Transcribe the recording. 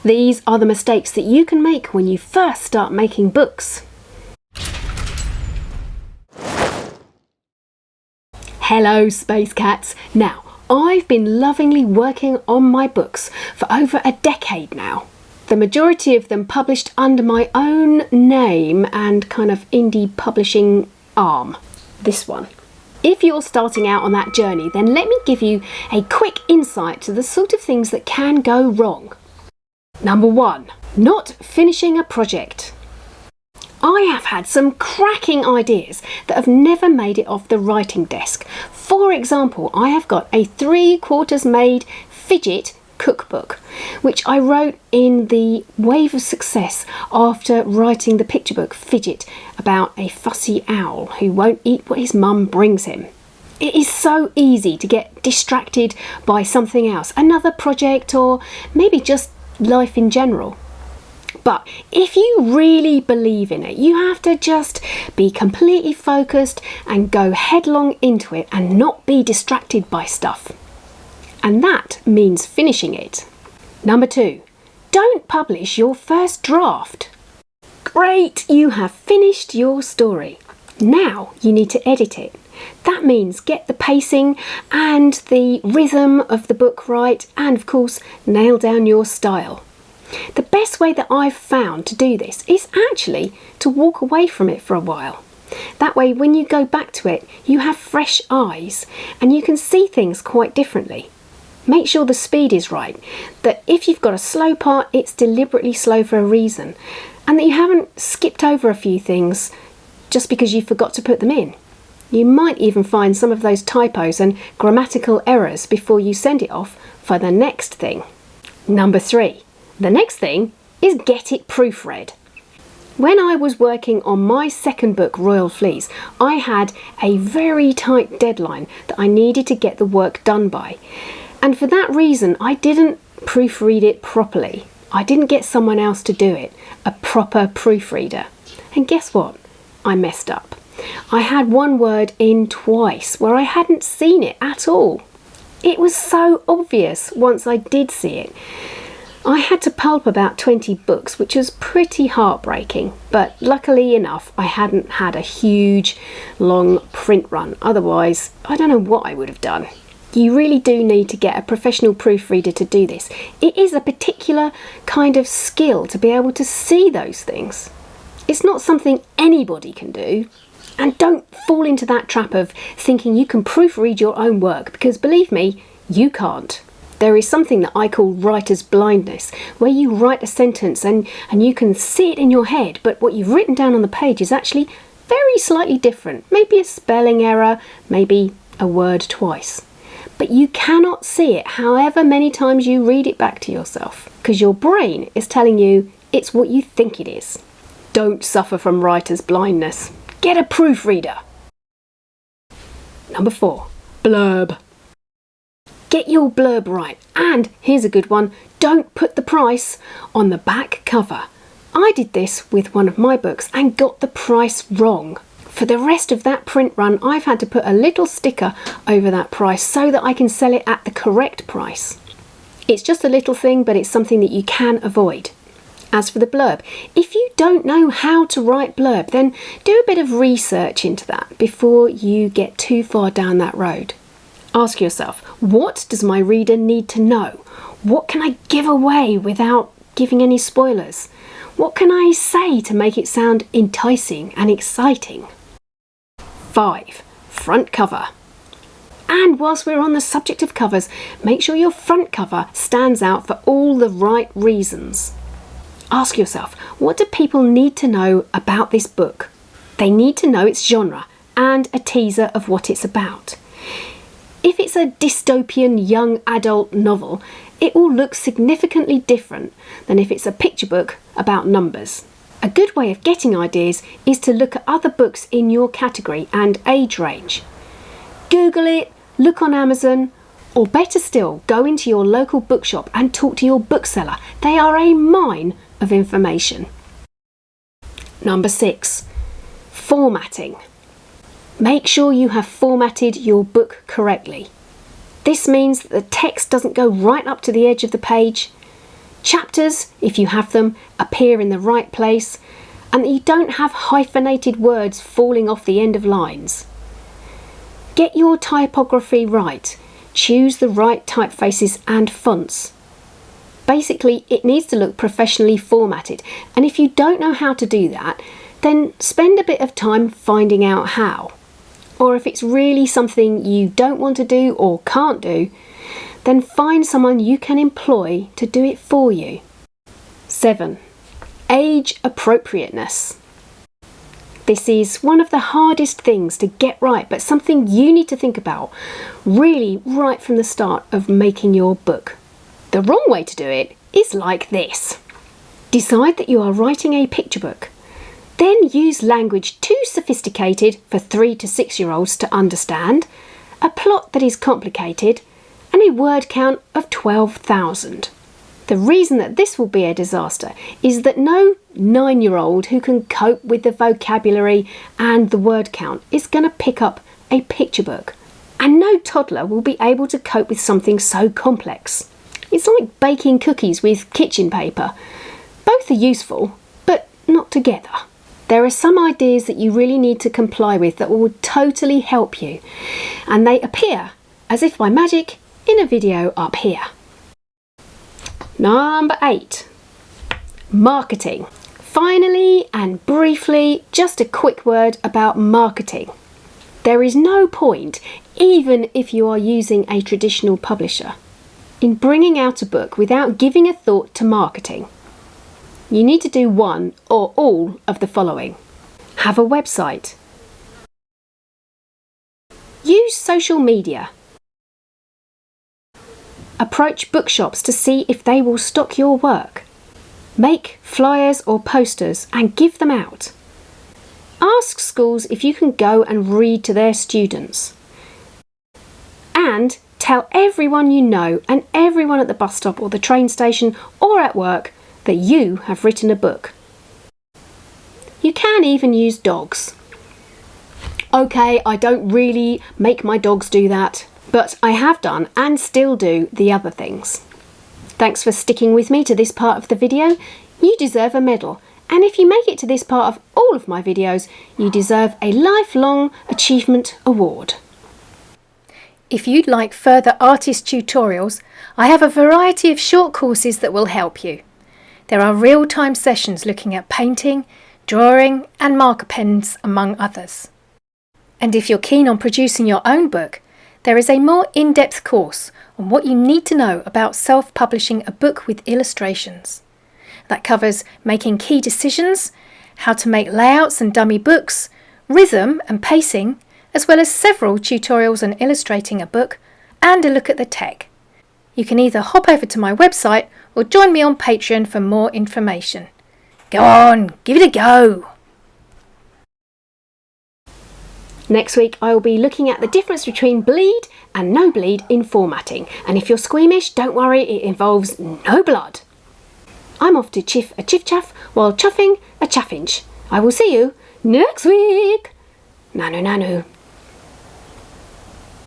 These are the mistakes that you can make when you first start making books. Hello, Space Cats. Now, I've been lovingly working on my books for over a decade now. The majority of them published under my own name and kind of indie publishing arm. This one. If you're starting out on that journey, then let me give you a quick insight to the sort of things that can go wrong. Number 1, not finishing a project. I have had some cracking ideas that have never made it off the writing desk. For example, I have got a 3/4 made fidget cookbook, which I wrote in the wave of success after writing the picture book Fidget about a fussy owl who won't eat what his mum brings him. It is so easy to get distracted by something else, another project, or maybe just life in general. But if you really believe in it, you have to just be completely focused and go headlong into it and not be distracted by stuff. And that means finishing it. Number 2, don't publish your first draft. Great, you have finished your story. Now you need to edit it. That means get the pacing and the rhythm of the book right, and of course, nail down your style. The best way that I've found to do this is actually to walk away from it for a while. That way, when you go back to it, you have fresh eyes and you can see things quite differently. Make sure the speed is right, that if you've got a slow part, it's deliberately slow for a reason, and that you haven't skipped over a few things just because you forgot to put them in. You might even find some of those typos and grammatical errors before you send it off for the next thing. Number 3. The next thing is get it proofread. When I was working on my second book, Royal Fleas, I had a very tight deadline that I needed to get the work done by. And for that reason, I didn't proofread it properly. I didn't get someone else to do it, a proper proofreader. And guess what? I messed up. I had one word in twice where I hadn't seen it at all. It was so obvious once I did see it. I had to pulp about 20 books, which was pretty heartbreaking, but luckily enough, I hadn't had a huge, long print run. Otherwise, I don't know what I would have done. You really do need to get a professional proofreader to do this. It is a particular kind of skill to be able to see those things. It's not something anybody can do. And don't fall into that trap of thinking you can proofread your own work, because believe me, you can't. There is something that I call writer's blindness, where you write a sentence and you can see it in your head, but what you've written down on the page is actually very slightly different. Maybe a spelling error, maybe a word twice. But you cannot see it however many times you read it back to yourself, because your brain is telling you it's what you think it is. Don't suffer from writer's blindness. Get a proofreader. Number 4, blurb. Get your blurb right, and here's a good one, don't put the price on the back cover. I did this with one of my books and got the price wrong. For the rest of that print run, I've had to put a little sticker over that price so that I can sell it at the correct price. It's just a little thing, but it's something that you can avoid. As for the blurb, if you don't know how to write blurb, then do a bit of research into that before you get too far down that road. Ask yourself, what does my reader need to know? What can I give away without giving any spoilers? What can I say to make it sound enticing and exciting? 5, front cover. And whilst we're on the subject of covers, make sure your front cover stands out for all the right reasons. Ask yourself, what do people need to know about this book? They need to know its genre and a teaser of what it's about. If it's a dystopian young adult novel, it will look significantly different than if it's a picture book about numbers. A good way of getting ideas is to look at other books in your category and age range. Google it, look on Amazon, or better still, go into your local bookshop and talk to your bookseller. They are a mine of information. Number 6, formatting. Make sure you have formatted your book correctly. This means that the text doesn't go right up to the edge of the page. chapters, if you have them, appear in the right place, and that you don't have hyphenated words falling off the end of lines. Get your typography right. Choose the right typefaces and fonts. Basically, it needs to look professionally formatted, and if you don't know how to do that, then spend a bit of time finding out how. Or if it's really something you don't want to do or can't do, then find someone you can employ to do it for you. 7. Age appropriateness. This is one of the hardest things to get right, but something you need to think about really right from the start of making your book. The wrong way to do it is like this. Decide that you are writing a picture book. Then use language too sophisticated for 3 to 6-year-olds to understand, a plot that is complicated, and a word count of 12,000. The reason that this will be a disaster is that no 9-year-old who can cope with the vocabulary and the word count is going to pick up a picture book, and no toddler will be able to cope with something so complex. It's like baking cookies with kitchen paper. Both are useful, but not together. There are some ideas that you really need to comply with that will totally help you, and they appear, as if by magic, in a video up here. Number 8. Marketing. Finally and briefly, just a quick word about marketing. There is no point, even if you are using a traditional publisher, in bringing out a book without giving a thought to marketing. You need to do one or all of the following. Have a website. Use social media. Approach bookshops to see if they will stock your work. Make flyers or posters and give them out. Ask schools if you can go and read to their students. And tell everyone you know and everyone at the bus stop or the train station or at work that you have written a book. You can even use dogs. Okay, I don't really make my dogs do that, but I have done and still do the other things. Thanks for sticking with me to this part of the video. You deserve a medal, and if you make it to this part of all of my videos, you deserve a lifelong achievement award. If you'd like further artist tutorials, I have a variety of short courses that will help you. There are real-time sessions looking at painting, drawing and marker pens, among others. And if you're keen on producing your own book, there is a more in-depth course on what you need to know about self-publishing a book with illustrations. That covers making key decisions, how to make layouts and dummy books, rhythm and pacing, as well as several tutorials on illustrating a book and a look at the tech. You can either hop over to my website or join me on Patreon for more information. Go on, give it a go! Next week I will be looking at the difference between bleed and no bleed in formatting, and if you're squeamish, don't worry, it involves no blood. I'm off to chiff a chiff-chaff while chuffing a chaffinch. I will see you next week. Nanu nanu.